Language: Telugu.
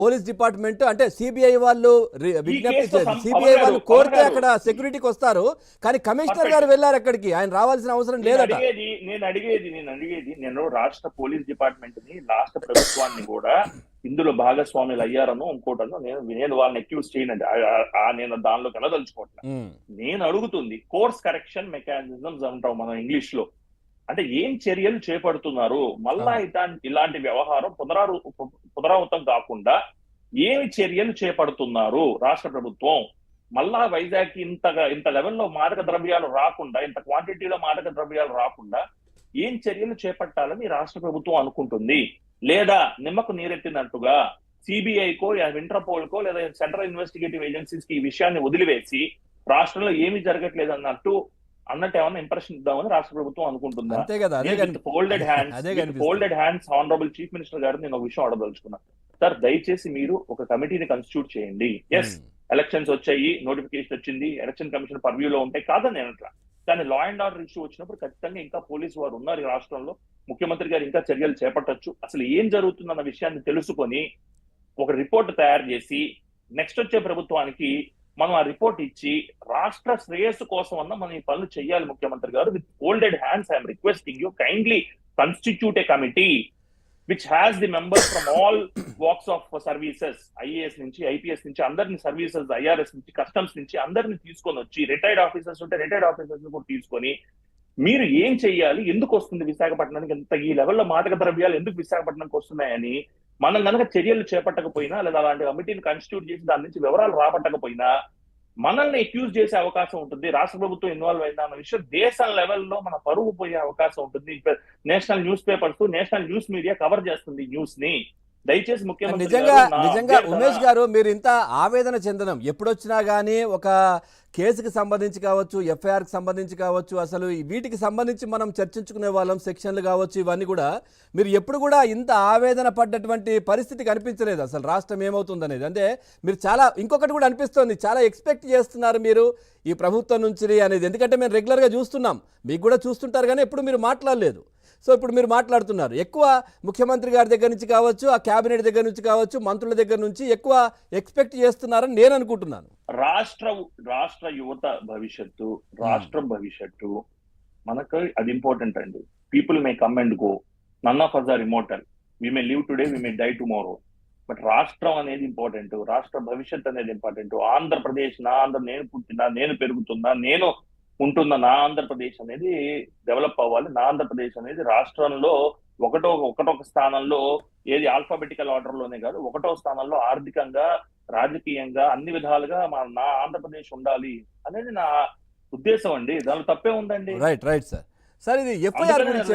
పోలీస్ డిపార్ట్మెంట్ అంటే సిబిఐ వాళ్ళు ఈ విజ్ఞప్తి కేసులో సిబిఐ వాళ్ళు కోరితే పవన్ అక్కడ గారు, సెక్యూరిటీకి వస్తారు, కానీ కమిషనర్ Perfect. గారు వెళ్ళారు అక్కడికి, ఆయన రావాల్సిన అవసరం నేను లేదట. అడిగేది నేను రాష్ట్ర పోలీస్ డిపార్ట్మెంట్ ని, రాష్ట్ర ప్రభుత్వాన్ని కూడా ఇందులో భాగస్వాములు అయ్యారనో ఇంకోటనో నేను వాళ్ళని అక్యూజ్ చేయనండి. నేను దానిలోకి వెళ్ళదలుచుకోవట్లేదు. నేను అడుగుతుంది కోర్స్ కరెక్షన్ మెకానిజమ్స్ అంటాం మనం ఇంగ్లీష్ లో. అంటే ఏం చర్యలు చేపడుతున్నారు మళ్ళా ఇలాంటి వ్యవహారం పునరావృతం కాకుండా ఏమి చర్యలు చేపడుతున్నారు రాష్ట్ర ప్రభుత్వం? మళ్ళా వైజాగ్ ఇంత లెవెల్లో మాదక ద్రవ్యాలు రాకుండా, ఇంత క్వాంటిటీలో మాదక ద్రవ్యాలు రాకుండా ఏం చర్యలు చేపట్టాలని రాష్ట్ర ప్రభుత్వం అనుకుంటుంది? లేదా నిమ్మకు నీరెత్తినట్టుగా సిబిఐకో ఇంటర్పోల్కో లేదా సెంట్రల్ ఇన్వెస్టిగేటివ్ ఏజెన్సీస్ కి ఈ విషయాన్ని వదిలివేసి రాష్ట్రంలో ఏమీ జరగట్లేదు అన్నట్టు ఏమన్నా ఇంప్రెషన్ ఇద్దామని రాష్ట్ర ప్రభుత్వం అనుకుంటుందా? Folded hands honourable chief minister గారు నేను ఒక విషయం అడగదలుచుకున్నాను. సార్, దయచేసి మీరు ఒక కమిటీని కన్స్టిట్యూట్ చేయండి. ఎస్, ఎలక్షన్స్ వచ్చాయి, నోటిఫికేషన్ వచ్చింది, ఎలక్షన్ కమిషన్ పర్వ్యూలో ఉంటాయి కాదని నేను అట్లా. కానీ లా అండ్ ఆర్డర్ ఇష్యూ వచ్చినప్పుడు ఖచ్చితంగా ఇంకా పోలీసు వారు ఉన్నారు ఈ రాష్ట్రంలో, ముఖ్యమంత్రి గారు ఇంకా చర్యలు చేపట్టొచ్చు. అసలు ఏం జరుగుతుందన్న విషయాన్ని తెలుసుకొని ఒక రిపోర్ట్ తయారు చేసి నెక్స్ట్ వచ్చే ప్రభుత్వానికి మనం ఆ రిపోర్ట్ ఇచ్చి రాష్ట్ర శ్రేయస్సు కోసం అన్న మనం ఈ పనులు చేయాలి. ముఖ్యమంత్రి గారు, with folded hands I'm requesting you kindly constitute A committee which has the members from all walks of services, IAS నుంచి IPS నుంచి అందరిని, సర్వీసెస్ IRS నుంచి కస్టమ్స్ నుంచి అందరిని తీసుకొని వచ్చి, రిటైర్డ్ ఆఫీసర్స్ ఉంటే రిటైర్డ్ ఆఫీసర్స్ కూడా తీసుకొని మీరు ఏం చెయ్యాలి, ఎందుకు వస్తుంది విశాఖపట్నానికి ఇంత ఈ లెవెల్లో మాదక ద్రవ్యాలు ఎందుకు విశాఖపట్నానికి వస్తున్నాయని మనం కనుక చర్యలు చేపట్టకపోయినా, లేదా అలాంటి కమిటీని కాన్స్టిట్యూట్ చేసి దాని నుంచి వివరాలు రాబట్టకపోయినా మనల్ని అక్యూజ్ చేసే అవకాశం ఉంటుంది. రాష్ట్ర ప్రభుత్వం ఇన్వాల్వ్ అయిందా అన్న విషయం దేశం లెవెల్లో మన పరువు పోయే అవకాశం ఉంటుంది. National news papers, national news media cover చేస్తుంది న్యూస్ ని. దయచేసి ముఖ్యమంత్రి నిజంగా ఉమేష్ గారు, మీరు ఇంత ఆవేదన చెందడం ఎప్పుడొచ్చినా గానీ, ఒక కేసుకి సంబంధించి కావచ్చు, ఎఫ్ఐఆర్కి సంబంధించి కావచ్చు, అసలు వీటికి సంబంధించి మనం చర్చించుకునే వాళ్ళం, సెక్షన్లు కావచ్చు, ఇవన్నీ కూడా మీరు ఎప్పుడు కూడా ఇంత ఆవేదన పడ్డటువంటి పరిస్థితి కనిపించలేదు అసలు రాష్ట్రం ఏమవుతుందనేది. అంటే మీరు చాలా, ఇంకొకటి కూడా అనిపిస్తోంది, చాలా ఎక్స్పెక్ట్ చేస్తున్నారు మీరు ఈ ప్రభుత్వం నుంచి అనేది. ఎందుకంటే మేము రెగ్యులర్గా చూస్తున్నాం, మీకు కూడా చూస్తుంటారు, కానీ ఎప్పుడు మీరు మాట్లాడలేదు. సో ఇప్పుడు మీరు మాట్లాడుతున్నారు, ఎక్కువ ముఖ్యమంత్రి గారి దగ్గర నుంచి కావచ్చు, ఆ క్యాబినెట్ దగ్గర నుంచి కావచ్చు, మంత్రుల దగ్గర నుంచి ఎక్కువ ఎక్స్పెక్ట్ చేస్తున్నారని నేను అనుకుంటున్నాను. రాష్ట్ర యువత భవిష్యత్తు, రాష్ట్రం భవిష్యత్తు మనకు అది ఇంపార్టెంట్ అండి. People may come and go, none of us are immortal, we may live today, we may die tomorrow, but రాష్ట్రం అనేది ఇంపార్టెంట్, రాష్ట్ర భవిష్యత్ అనేది ఇంపార్టెంట్. ఆంధ్రప్రదేశ్, నేను పుట్టినా, నేను పెరుగుతున్నా, నేను ఉంటున్న నా ఆంధ్రప్రదేశ్ అనేది డెవలప్ అవ్వాలి. నా ఆంధ్రప్రదేశ్ అనేది రాష్ట్రంలో ఒకటొక స్థానంలో, ఏది ఆల్ఫాబెటికల్ ఆర్డర్ లోనే కాదు, ఒకటో స్థానంలో ఆర్థికంగా, రాజకీయంగా, అన్ని విధాలుగా నా ఆంధ్రప్రదేశ్ ఉండాలి అనేది నా ఉద్దేశం అండి. దానిలో తప్పే ఉందండి. Right sir. సార్, ఇది ఎఫ్ఐఆర్ గురించి